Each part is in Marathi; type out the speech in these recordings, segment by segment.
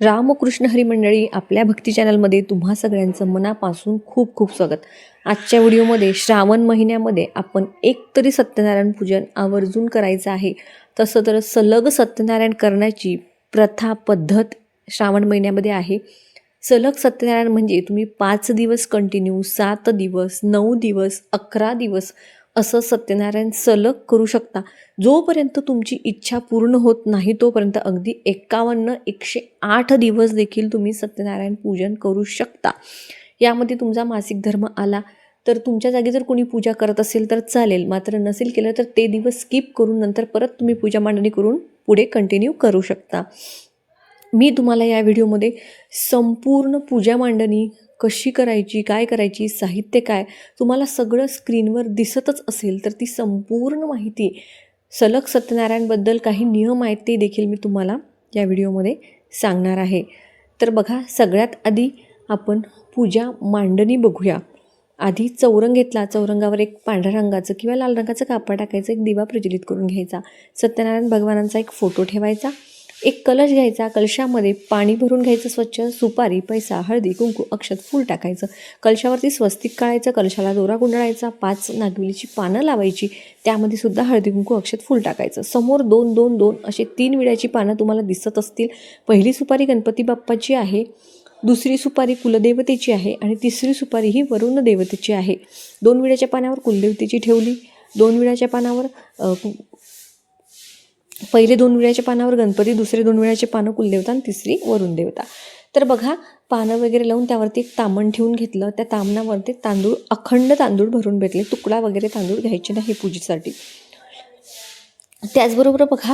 रामकृष्ण हरी मंडळी, आपल्या भक्ती चॅनलमध्ये तुम्हा सगळ्यांचं मनापासून खूप खूप स्वागत. आजच्या व्हिडिओमध्ये श्रावण महिन्यामध्ये आपण एकतरी सत्यनारायण पूजन आवर्जून करायचं आहे. तसं तर सलग सत्यनारायण करण्याची प्रथा पद्धत श्रावण महिन्यामध्ये आहे. सलग सत्यनारायण म्हणजे तुम्ही 5 दिवस कंटिन्यू, 7 दिवस, 9 दिवस, 11 दिवस असं सत्यनारायण सलग करू शकता. जोपर्यंत तुमची इच्छा पूर्ण होत नाही तोपर्यंत अगदी 51-108 दिवस देखील तुम्ही सत्यनारायण पूजन करू शकता. यामध्ये तुमचा मासिक धर्म आला तर तुमच्या जागी जर कोणी पूजा करत असेल तर चालेल, मात्र नसेल केलं तर ते दिवस स्किप करून नंतर परत तुम्ही पूजा मांडणी करून पुढे कंटिन्यू करू शकता. मी तुम्हाला या व्हिडिओमध्ये संपूर्ण पूजा मांडणी कशी करायची, काय करायची, साहित्य काय, तुम्हाला सगळं स्क्रीनवर दिसतच असेल तर ती संपूर्ण माहिती, सलग सत्यनारायणबद्दल काही नियम आहेत ते देखील मी तुम्हाला या व्हिडिओमध्ये सांगणार आहे. तर बघा, सगळ्यात आधी आपण पूजा मांडणी बघूया. आधी चौरंग घेतला, चौरंगावर एक पांढऱ्या रंगाचं किंवा लाल रंगाचं कापड टाकायचं, एक दिवा प्रज्वलित करून घ्यायचा, सत्यनारायण भगवानांचा एक फोटो ठेवायचा, एक कलश घ्यायचा, कलशामध्ये पाणी भरून घ्यायचं स्वच्छ, सुपारी, पैसा, हळदी, कुंकू, अक्षत, फूल टाकायचं, कलशावरती स्वस्तिक काढायचं, कलशाला दोरा गुंडाळायचा, 5 नागवेलीची पानं लावायची, त्यामध्ये सुद्धा हळदी, कुंकू, अक्षत, फूल टाकायचं. समोर 2-2-2 असे 3 विड्याची पानं तुम्हाला दिसत असतील. पहिली सुपारी गणपती बाप्पाची आहे, दुसरी सुपारी कुलदेवतेची आहे आणि तिसरी सुपारी ही वरुण देवतेची आहे. 2 विड्याच्या पानावर कुलदेवतेची ठेवली, 2 विड्याच्या पानावर पहिले 2 विड्याच्या पानावर गणपती, दुसरे 2 विड्याचे पानं कुलदेवता आणि तिसरी वरुण देवता. तर बघा, पानं वगैरे लावून त्यावरती एक तामण ठेवून घेतलं, त्या तामणावरती तांदूळ, अखंड तांदूळ भरून भेटले, तुकडा वगैरे तांदूळ घ्यायचे नाही पूजेसाठी. त्याचबरोबर बघा,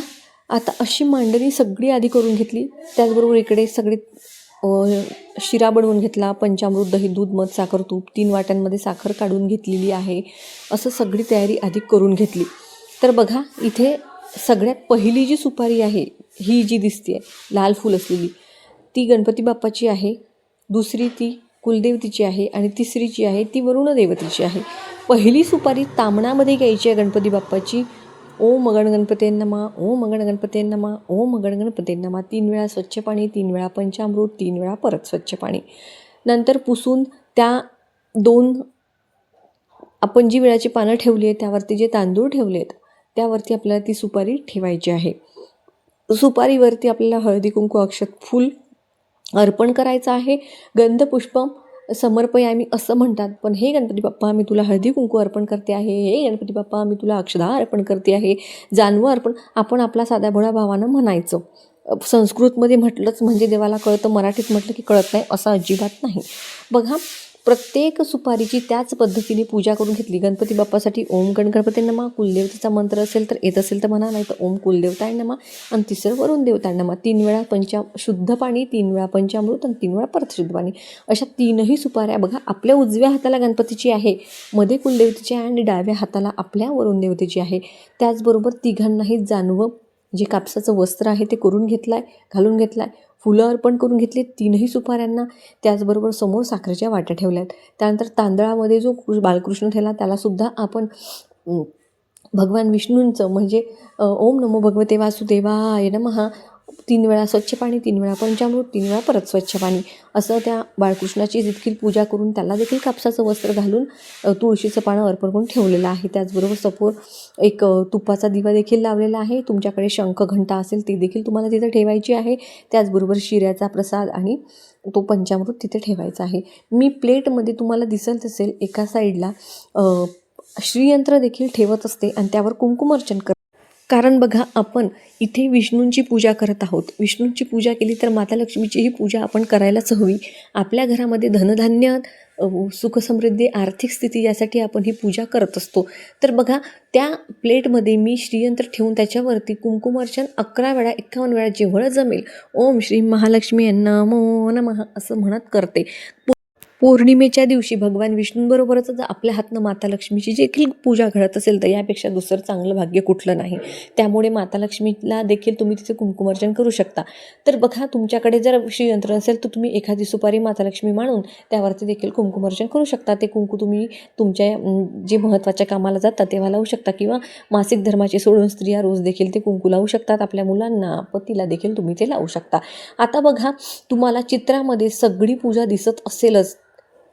आता अशी मांडणी सगळी आधी करून घेतली. त्याचबरोबर इकडे सगळे शिरा बनवून घेतला, पंचामृत, दही, दूध, मध, साखर, तूप, 3 वाट्यांमध्ये साखर काढून घेतलेली आहे. असं सगळी तयारी आधी करून घेतली. तर बघा, इथे सगळ्यात पहिली जी सुपारी आहे, ही जी दिसते लाल फूल असलेली, ती गणपती बाप्पाची आहे, दुसरी ती कुलदेवतेची आहे आणि तिसरी जी आहे ती वरुण देवतेची आहे. पहिली सुपारी तामणामध्ये घ्यायची आहे गणपती बाप्पाची. ओम गण गणपते नमः, ओम गण गणपते नमः, ओम गण गणपते नमः. 3 वेळा स्वच्छ पाणी, 3 वेळा पंचामृत, 3 वेळा परत स्वच्छ पाणी. नंतर पुसून त्या 2 आपण जी विड्याची पानं ठेवली आहेत त्यावरती जे तांदूळ ठेवले आहेत त्यावरती आपल्याला ती सुपारी ठेवायची आहे. सुपारीवरती आपल्याला हळदी, कुंकू, अक्षत, फूल अर्पण करायचं आहे. गंधपुष्पम समर्पयामी असं म्हणतात, पण हे गणपती बाप्पा मी तुला हळदी कुंकू अर्पण करते आहे, हे गणपती बाप्पा मी तुला अक्षदा अर्पण करते आहे, जानवं अर्पण आपण आपला साध्या भोळ्या भावानं म्हणायचं. संस्कृतमध्ये म्हटलंच म्हणजे देवाला कळतं, मराठीत म्हटलं की कळत नाही असं अजिबात नाही. बघा, प्रत्येक सुपारीची त्याच पद्धतीने पूजा करून घेतली. गणपती बाप्पासाठी ओम गण गणपती नमः, कुलदेवतेचा मंत्र असेल तर येत असेल तर म्हणा, नाही तर ओम कुलदेवताय नमः आणि तिसरं वरुण देवताय नमः. 3 वेळा शुद्ध पाणी, 3 वेळा पंचामृत आणि 3 वेळा परत शुद्ध पाणी. अशा 3ही सुपाऱ्या बघा, आपल्या उजव्या हाताला गणपतीची आहे, मध्ये कुलदेवतेची आहे आणि डाव्या हाताला आपल्या वरुण देवतेची आहे. त्याचबरोबर तिघांनाही जानवं, जे कापसाचं वस्त्र आहे ते करून घालून घेतलं आहे, फुलं अर्पण करून घेतली 3ही सुपाऱ्यांना. त्याचबरोबर समोर साखरेच्या वाट्या ठेवल्या आहेत. त्यानंतर तांदळामध्ये जो बालकृष्ण ठेवला त्यालासुद्धा आपण भगवान विष्णूंचं म्हणजे ओम नमो भगवते वासुदेवाय नमः, 3 वेळा स्वच्छ पाणी, 3 वेळा पंचामृत, 3 वेळा परत स्वच्छ पाणी, असं त्या बाळकृष्णाची देखील पूजा करून त्याला देखील कापसाचं वस्त्र घालून तुळशीचं पानं अर्पण करून ठेवलेलं आहे. त्याचबरोबर समोर एक तुपाचा दिवा देखील लावलेला आहे. तुमच्याकडे शंख घंटा असेल ती देखील तुम्हाला तिथे ठेवायची आहे. त्याचबरोबर शिऱ्याचा प्रसाद आणि तो पंचामृत तिथे ठेवायचा आहे. मी प्लेटमध्ये तुम्हाला दिसेल तसेल एका साईडला श्रीयंत्र देखील ठेवत असते आणि त्यावर कुंकुमार्चन करते. कारण बघा, आपण इथे विष्णूंची पूजा करत आहोत. विष्णूंची पूजा केली तर माता लक्ष्मीचीही पूजा आपण करायलाच हवी. आपल्या घरामध्ये धनधान्य, सुखसमृद्धी, आर्थिक स्थिती यासाठी आपण ही पूजा करत असतो. तर बघा, त्या प्लेटमध्ये मी श्रीयंत्र ठेवून त्याच्यावरती कुंकुमार्चन 11 वेळा, 51 वेळा जेवढं जमेल ओम श्री महालक्ष्मी नमो नमः असं म्हणत करते. पौर्णिमेच्या दिवशी भगवान विष्णूंबरोबरच जर आपल्या हातनं माता लक्ष्मीची देखील पूजा घडत असेल तर यापेक्षा दुसरं चांगलं भाग्य कुठलं नाही. त्यामुळे माता लक्ष्मीला देखील तुम्ही तिथे कुंकुमार्चन करू शकता. तर बघा, तुमच्याकडे जर श्रीयंत्र असेल तर तुम्ही एखादी सुपारी माता लक्ष्मी मांडून त्यावरती देखील कुंकुमार्चन करू शकता. ते कुंकू तुम्ही तुमच्या जे महत्त्वाच्या कामाला जातात तेव्हा लावू शकता, किंवा मासिक धर्माचे सोडून स्त्रिया रोज देखील ते कुंकू लावू शकतात. आपल्या मुलांना, पतीला देखील तुम्ही ते लावू शकता. आता बघा, तुम्हाला चित्रामध्ये सगळी पूजा दिसत असेलच.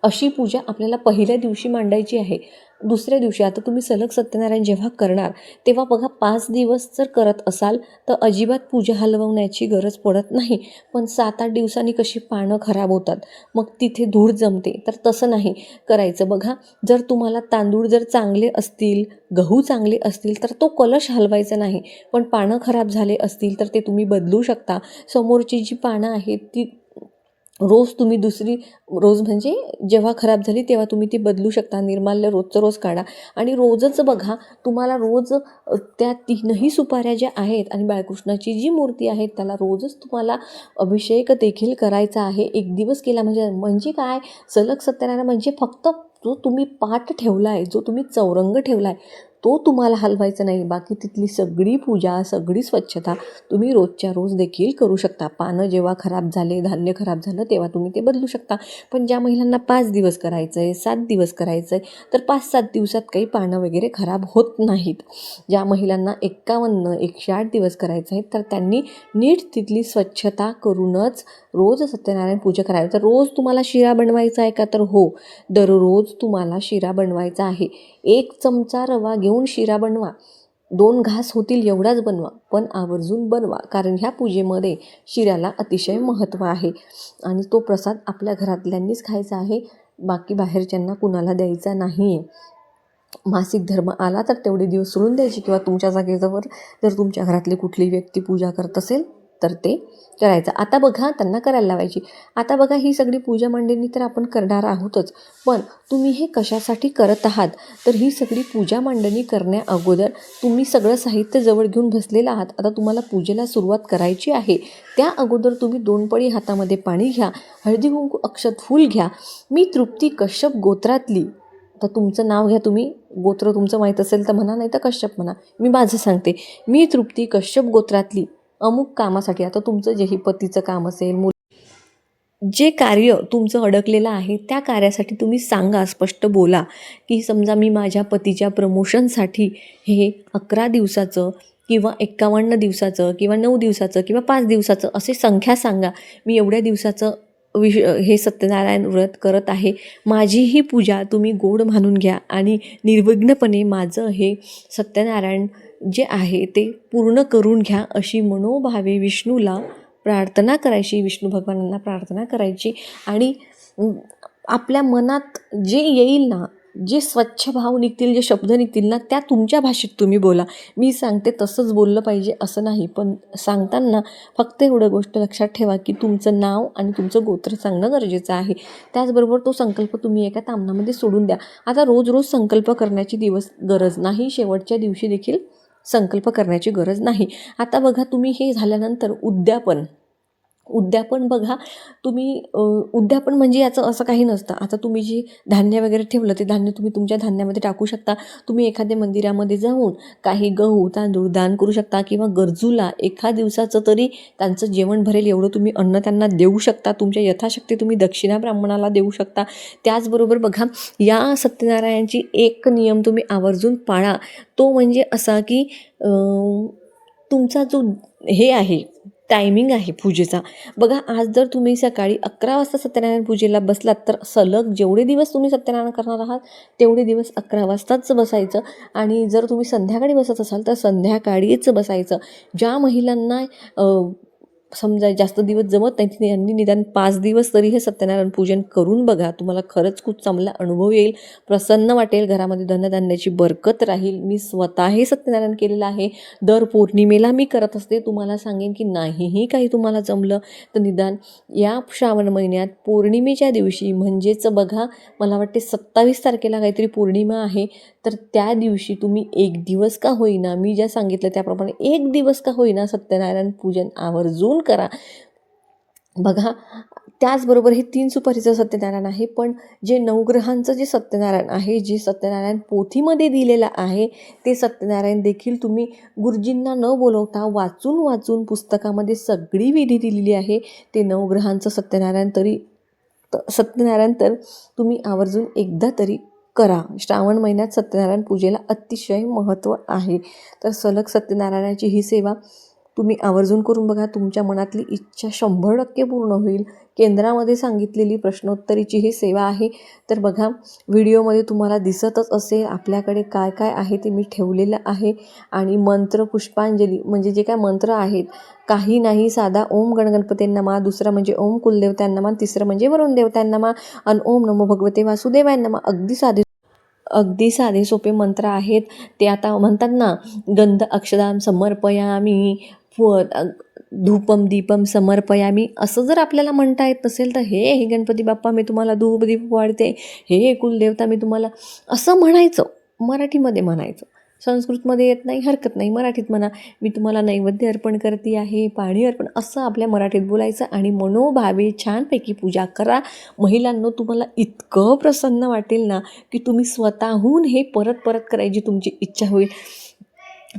अशी पूजा आपल्याला पहिल्या दिवशी मांडायची आहे. दुसऱ्या दिवशी आता तुम्ही सलग सत्यनारायण जेव्हा करणार तेव्हा बघा, 5 दिवस जर करत असाल तर अजिबात पूजा हलवण्याची गरज पडत नाही. पण 7-8 दिवसांनी कशी पानं खराब होतात, मग तिथे धूळ जमते, तर तसं नाही करायचं. बघा, जर तुम्हाला तांदूळ जर चांगले असतील, गहू चांगले असतील तर तो कलश हलवायचा नाही. पण पानं खराब झाले असतील तर ते तुम्ही बदलू शकता. समोरची जी पानं आहेत ती रोज तुम्ही रोज म्हणजे जेव्हा खराब झाली तेव्हा तुम्ही ती बदलू शकता. निर्माल्य रोजचं रोज काढा. आणि रोजच बघा, तुम्हाला रोज त्या 3ही सुपाऱ्या ज्या आहेत आणि बाळकृष्णाची जी मूर्ती आहे त्याला रोजच तुम्हाला अभिषेक देखील करायचा आहे. एक दिवस केला म्हणजे काय, सलग सत्यनारायण म्हणजे फक्त जो तुम्ही पाट ठेवला आहे, जो तुम्ही चौरंग ठेवला आहे तो तुम्हाला हलवायचा नाही. बाकी तिथली सगळी पूजा, सगळी स्वच्छता तुम्ही रोजच्या रोज देखील करू शकता. पानं जेव्हा खराब झाले, धान्य खराब झालं तेव्हा तुम्ही ते बदलू शकता. पण ज्या महिलांना 5 दिवस करायचं आहे, 7 दिवस करायचं आहे, तर 5-7 दिवसात काही पानं वगैरे खराब होत नाहीत. ज्या महिलांना 51-108 दिवस करायचं आहे तर त्यांनी नीट तिथली स्वच्छता करूनच रोज सत्यनारायण पूजा करावी. तर रोज तुम्हाला शिरा बनवायचा आहे का, तर हो, दररोज तुम्हाला शिरा बनवायचा आहे. 1 चमचा रवा घेऊन शिरा बनवा. 2 घास होतील एवढाच बनवा, पण आवर्जून बनवा. कारण ह्या पूजेमध्ये शिऱ्याला अतिशय महत्त्व आहे आणि तो प्रसाद आपल्या घरातल्यांनीच खायचा आहे. बाकी बाहेरच्यांना कुणाला द्यायचा नाही आहे. मासिक धर्म आला तर तेवढे दिवस सोडून द्यायचे, किंवा तुमच्या जागेजवळ जर तुमच्या घरातली कुठली व्यक्ती पूजा करत असेल तर ते करायचं. आता बघा, त्यांना करायला लावायची. आता बघा, ही सगळी पूजा मांडणी तर आपण करणार आहोतच, पण तुम्ही हे कशासाठी करत आहात, तर ही सगळी पूजा मांडणी करण्या अगोदर तुम्ही सगळं साहित्य जवळ घेऊन बसलेलं आहात. आता तुम्हाला पूजेला सुरुवात करायची आहे. त्या अगोदर तुम्ही 2 पळी हातामध्ये पाणी घ्या, हळदी कुंकू अक्षत फूल घ्या. मी तृप्ती कश्यप गोत्रातली, आता तुमचं नाव घ्या, तुम्ही गोत्र तुमचं माहीत असेल तर म्हणा, नाही तर कश्यप म्हणा. मी माझं सांगते, मी तृप्ती कश्यप गोत्रातली अमुक कामासाठी, आता तुमचं जेही पतीचं काम असेल, जे कार्य तुमचं अडकलेलं आहे त्या कार्यासाठी तुम्ही सांगा, स्पष्ट बोला की समजा मी माझ्या पतीच्या प्रमोशनसाठी हे 11 दिवसाचं किंवा 51 दिवसाचं किंवा 9 दिवसाचं किंवा 5 दिवसाचं असे संख्या सांगा. मी एवढ्या दिवसाचं हे सत्यनारायण व्रत करत आहे. माझी ही पूजा तुम्ही गोड मानून घ्या आणि निर्विघ्नपणे माझं हे सत्यनारायण जे आहे ते पूर्ण करून घ्या, अशी मनोभावे विष्णूला प्रार्थना करायची, विष्णू भगवानांना प्रार्थना करायची. आणि आपल्या मनात जे येईल ना, जे स्वच्छ भाव निघतील, जे शब्द निघतील ना, त्या तुमच्या भाषेत तुम्ही बोला. मी सांगते तसंच बोललं पाहिजे असं नाही, पण सांगताना फक्त एवढं गोष्ट लक्षात ठेवा की तुमचं नाव आणि तुमचं गोत्र सांगणं गरजेचं आहे. त्याचबरोबर तो संकल्प तुम्ही एका तामणामध्ये सोडून द्या. आता रोज रोज संकल्प करण्याची गरज नाही, शेवटच्या दिवशी देखील संकल्प करण्याची गरज नाही. आता बघा, तुम्ही हे झाल्यानंतर उद्यापन बघा, तुम्ही उद्यापन म्हणजे याचं असं काही नसतं. आता तुम्ही जे धान्य वगैरे ठेवलं ते धान्य तुम्ही तुमच्या धान्यामध्ये टाकू शकता. तुम्ही एखाद्या मंदिरामध्ये जाऊन काही गहू तांदूळ दान करू शकता, किंवा गरजूला एका दिवसाचं तरी त्यांचं जेवण भरेल एवढं तुम्ही अन्न त्यांना देऊ शकता. तुमच्या यथाशक्ती तुम्ही दक्षिणा ब्राह्मणाला देऊ शकता. त्याचबरोबर बघा, या सत्यनारायणची एक नियम तुम्ही आवर्जून पाळा. तो म्हणजे असा की तुमचा जो हे आहे टायमिंग आहे पूजेचा, बघा, आज जर तुम्ही सकाळी 11 वाजता सत्यनारायण पूजेला बसलात तर सलग जेवढे दिवस तुम्ही सत्यनारायण करणार आहात तेवढे दिवस 11 वाजताच बसायचं. आणि जर तुम्ही संध्याकाळी बसत असाल तर संध्याकाळीच बसायचं. ज्या महिलांना समजा जास्त दिवस जमत नाही त्यांनी निदान 5 दिवस तरी हे सत्यनारायण पूजन करून बघा. तुम्हाला खरंच खूप चांगला अनुभव येईल, प्रसन्न वाटेल, घरामध्ये धनधान्याची बरकत राहील. मी स्वतः हे सत्यनारायण केलेलं आहे. दर पौर्णिमेला मी करत असते. तुम्हाला सांगेन की नाहीही काही तुम्हाला जमलं तर निदान या श्रावण महिन्यात पौर्णिमेच्या दिवशी, म्हणजेच बघा, मला वाटते 27 तारखेला काहीतरी पौर्णिमा आहे, तर त्या दिवशी तुम्ही 1 दिवस का होईना, मी ज्या सांगितलं त्याप्रमाणे 1 दिवस का होईना सत्यनारायण पूजन आवर्जून करा. बघा, त्याचबरोबर हे 3 सुपारीचं सत्यनारायण आहे, पण जे नवग्रहांचं जे सत्यनारायण आहे, जे सत्यनारायण पोथीमध्ये दिलेलं आहे, ते सत्यनारायण देखील तुम्ही गुरुजींना न बोलवता वाचून पुस्तकामध्ये सगळी विधी दिलेली आहे. ते नवग्रहांचं सत्यनारायण तर तुम्ही आवर्जून एकदा तरी करा. श्रावण महिन्यात सत्यनारायण पूजेला अतिशय महत्त्व आहे. तर सलग सत्यनारायणाची ही सेवा तुम्ही आवर्जून करून बघा. तुमच्या मनातली इच्छा 100% पूर्ण होईल. केंद्रामध्ये सांगितलेली प्रश्नोत्तरीची ही सेवा आहे. तर बघा, व्हिडिओमध्ये तुम्हाला दिसतच असेल आपल्याकडे काय काय आहे ते मी ठेवलेलं आहे. आणि मंत्र पुष्पांजली म्हणजे जे काय मंत्र आहेत, काही नाही, साधा ओम गणगणपतींना मा, दुसरा म्हणजे ओम कुलदेवतांना मा, तिसरं म्हणजे वरुण देवतांना मा, आणि ओम नमो भगवते वासुदेवांना मा. अगदी साधे सोपे मंत्र आहेत ते. आता म्हणतात ना, गंध अक्षदाम समर्पयामी, धूपम दीपम समर्पयामी, असं जर आपल्याला म्हणता येत नसेल तर हे गणपती बाप्पा मी तुम्हाला धूप दीप वाढते, हे कुलदेवता मी तुम्हाला, असं म्हणायचं. मराठीमध्ये म्हणायचं. संस्कृतमध्ये येत नाही, हरकत नाही, मराठीत म्हणा. मी तुम्हाला नैवेद्य अर्पण करते आहे, पाणी अर्पण, असं आपल्या मराठीत बोलायचं आणि मनोभावे छानपैकी पूजा करा. महिलांनो, तुम्हाला इतकं प्रसन्न वाटेल ना की तुम्ही स्वतःहून हे परत करायची तुमची इच्छा होईल.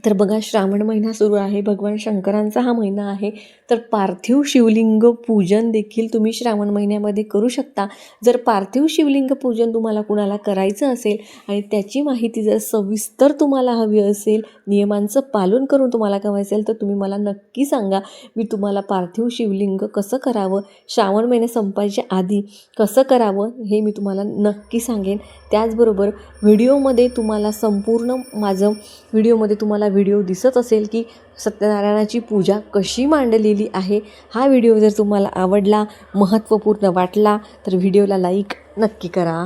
तर बघा, श्रावण महिना सुरू आहे, भगवान शंकरांचा हा महिना आहे. तर पार्थिव शिवलिंग पूजन देखील तुम्ही श्रावण महिन्यामध्ये करू शकता. जर पार्थिव शिवलिंग पूजन तुम्हाला कुणाला करायचं असेल आणि त्याची माहिती जर सविस्तर तुम्हाला हवी असेल, नियमांचं पालन करून तुम्हाला करायचं असेल, तर तुम्ही मला नक्की सांगा. मी तुम्हाला पार्थिव शिवलिंग कसं करावं, श्रावण महिना संपायच्या आधी कसं करावं, हे मी तुम्हाला नक्की सांगेन. त्याचबरोबर व्हिडिओमध्ये तुम्हाला संपूर्ण व्हिडिओमध्ये व्हिडिओ दिसत असेल की सत्यनारायणाची पूजा कशी मांडलेली आहे. हा व्हिडिओ जर तुम्हाला आवडला, महत्त्वपूर्ण वाटला, तर व्हिडिओला लाईक नक्की करा.